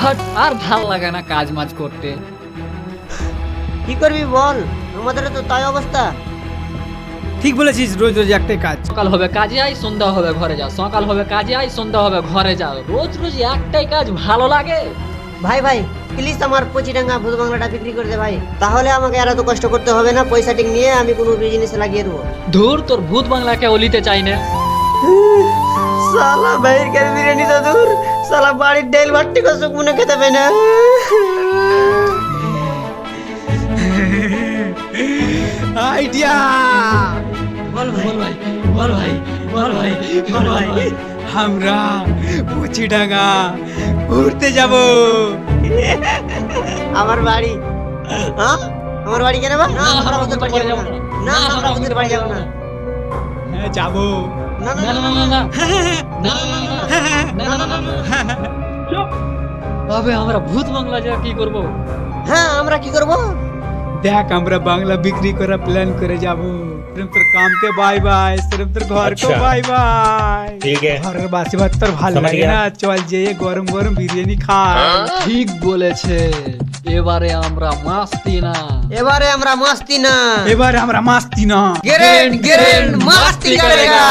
Hot, আর ভাল লাগে না কাজ মাজ করতে। কি করবি বল, আমাদের তো তাই অবস্থা। ঠিক বলেছিস, রোজ রোজ একটাই কাজ। সকাল হবে কাজে আই, সন্ধ্যা হবে ঘরে যা, সকাল হবে কাজে আই, সন্ধ্যা হবে ঘরে যা, রোজ রোজ একটাই কাজ ভালো লাগে? ভাই ভাই প্লিজ আমার পচিডাঙ্গা ভূত বাংলাটা বিক্রি করে দে ভাই, তাহলে আমাকে আর এত কষ্ট করতে হবে না, পয়সা ঠিক নিয়ে আমি কোনো বিজনেসে লাগিয়ে দেবো। ধুর, তোর ভূত বাংলাকে অলিতে চাই না। সালা ভাইয়ের কাছে বিরিয়ানি তো দূর, সালা বাড়ির ডাল ভাতটি কষ্ট মনে খেতে পাই না। আইডিয়া! বল ভাই, বল ভাই, বল ভাই, বল ভাই। আমরা মুচিডাঙ্গা ঘুরতে যাব। আমার বাড়ি? হ্যাঁ আমার বাড়ি কেন বা? না আমরা ওদের বাড়ি যাব না, না আমরা ওদের বাড়ি যাব না। হ্যাঁ যাবো। না না না না না না না না না না। তবে আমরা ভূত বাংলা যা কি করব? হ্যাঁ আমরা কি করব? দেখ, আমরা বাংলা বিক্রি করা প্ল্যান করে যাব। সিर्फ তোর কামকে বাই বাই, সিर्फ তোর ঘরকে বাই বাই। ठीक है ঘরের বাসি ভাত তোর ভালো समझ লাগে गया। না? চল যেয়ে গরম গরম বিরিয়ানি খাই। ঠিক বলেছে, এবারে আমরা মাস্তি না। এবারে আমরা মাস্তি না, এবারে আমরা মাস্তি না, গ্রেট গ্রেট মাস্তি করেগা।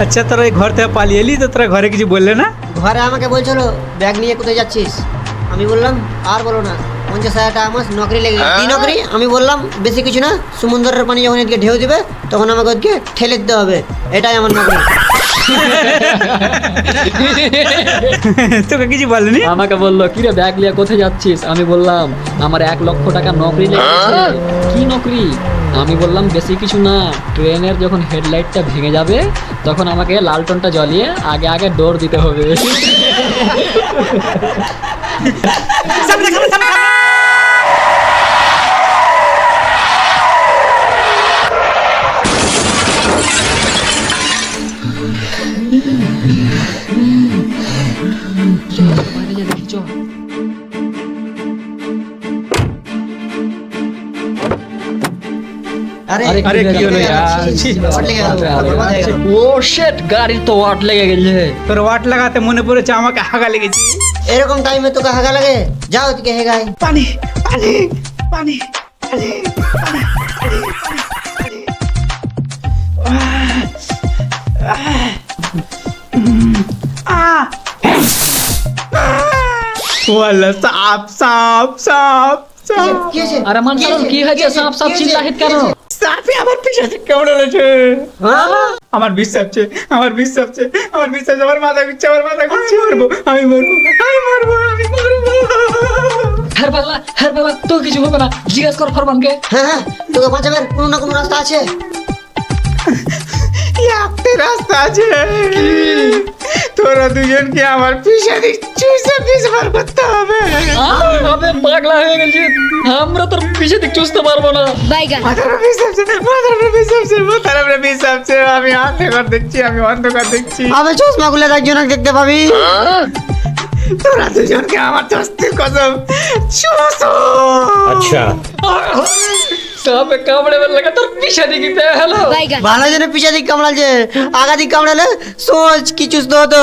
আচ্ছা তোরা এই ঘর থেকে পালিয়ে এলি তো তোরা ঘরে কিছু বললে না? ঘরে আমাকে বলছিল ব্যাগ নিয়ে কোথায় যাচ্ছিস, আমি বললাম আর বলো না, 50,000 টাকা মাস নকরি লেগে কি নকরি? আমি বললাম বেশি কিছু না, সমুদ্রের পানি যখন এদিকে ঢেউ দিবে তখন আমাকে ওদিকে ঠেলে দিতে হবে, এটাই আমার নকরি। তোকে কিছু বলেনি? আমাকে বললো কিরে ব্যাগ লিয়ে কোথায় যাচ্ছিস? আমি বললাম আমার 1 লক্ষ টাকা নকরি লেগেছে। কি নকরি? আমি বললাম বেশি কিছু না, ট্রেনের যখন হেডলাইটটা ভেঙে যাবে তখন আমাকে লালটনটা জ্বালিয়ে আগে আগে ডোর দিতে হবে। আরে কি হলো यार? ওয়াট লেগে গেল। ও শিট, গাড়ির তো ওয়াট লেগে গেছে। তোর ওয়াট লাগাতে মনে পড়েছে আমাকে হাগা লেগেছে। এরকম টাইমে তোকে হাগা লাগে? যাও ওদিকে হেগাই। পানি পানি পানি পানি ওয়াল্লা সাপ সাপ সাপ সাপ কি হয়েছে? আরে মান কি হয়েছে? সাপ সাপ চিল্লাহিত কেন? সাপে আমার পিছে কামড়ালেছে। হ্যাঁ? আমার বিশ্বাস আছে, আমার বিশ্বাস আছে, আমার বিশ্বাস, আমার মাথা ঘুরছে, আমার মাথা ঘুরছে। মরবো আমি, মরবো আমি, মরবো আমি, মরবো। হ্যাঁ বাবা তো কিছু হবে না, জিজ্ঞেস কর ফরমানকে। হ্যাঁ হ্যাঁ তোকে বাঁচাবার কোনো না কোনো রাস্তা আছে। একটা রাস্তা আছে। তোরা দুজনকে আমার পিছে চুষে পিছ বার করতে হবে। আবে পাগলা হয়ে গেছি, আমরা তোর পিছে দিক চুষতে পারবো না। মাথার উপরে বিষ আছে, মাথার উপরে বিষ আছে, মাথার উপরে বিষ আছে। আমি অন্ধকার দেখছি, আমি অন্ধকার দেখছি। আমি চশমা খুলে একজন দেখতে পাবি। তোরা দুজনকে আমার দোস্তির কসম চুষো। अच्छा সাপে কামড়ে লাগে তোর পিছে দিকে হ্যালো। ভালো জন্য পিছা দিক কামড়ালছে, আগা দিক কামড়ালে সোচ কি চুষতে হতো।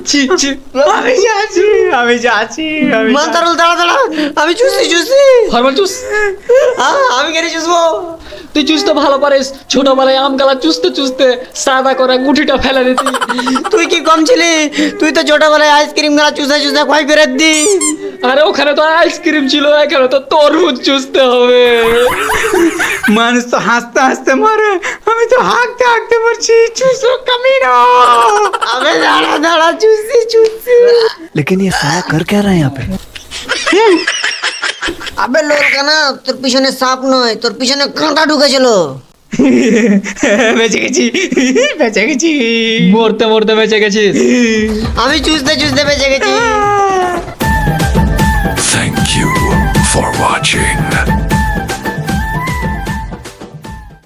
ছি ছি, আমি যাচ্ছি, আমি যাচ্ছি, আমি মাথার দাঁড়া দাঁড়া, আমি চুষছি। ফরমান চুষ। আমি কেন চুষবো? তুই চুষতে ভালো পারিস, ছোটবেলায় আম গালা চুষতে চুষতে সাদা করে গুটিটা ফেলে দিতি। তুই কি কম ছিলি? তুই তো ছোটবেলায় আইসক্রিম গুলা চুষে চুষে ক্ষয় করে দি। আরে ওখানে তো আইসক্রিম ছিল, এখানে তো তরমুজ চুষতে হবে। মানুষ তো হাসতে হাসতে মরে, আমি তো হাঁকতে হাঁকতে মরছি। চুষো কামিনো। আমি দাঁড়া দাঁড়া চুষছি। लेकिन ये साला कर क्या रहा है यहाँ पे? আবে লোক না, তোর পিছনে সাপ নয়, তোর পিছনে কাঁটা ঢুকেছিল। বেঁচে গেছি, বেঁচে গেছি। মরতে মরতে বেঁচে গেছিস। আমি চুষতে চুষতে বেঁচে গেছি।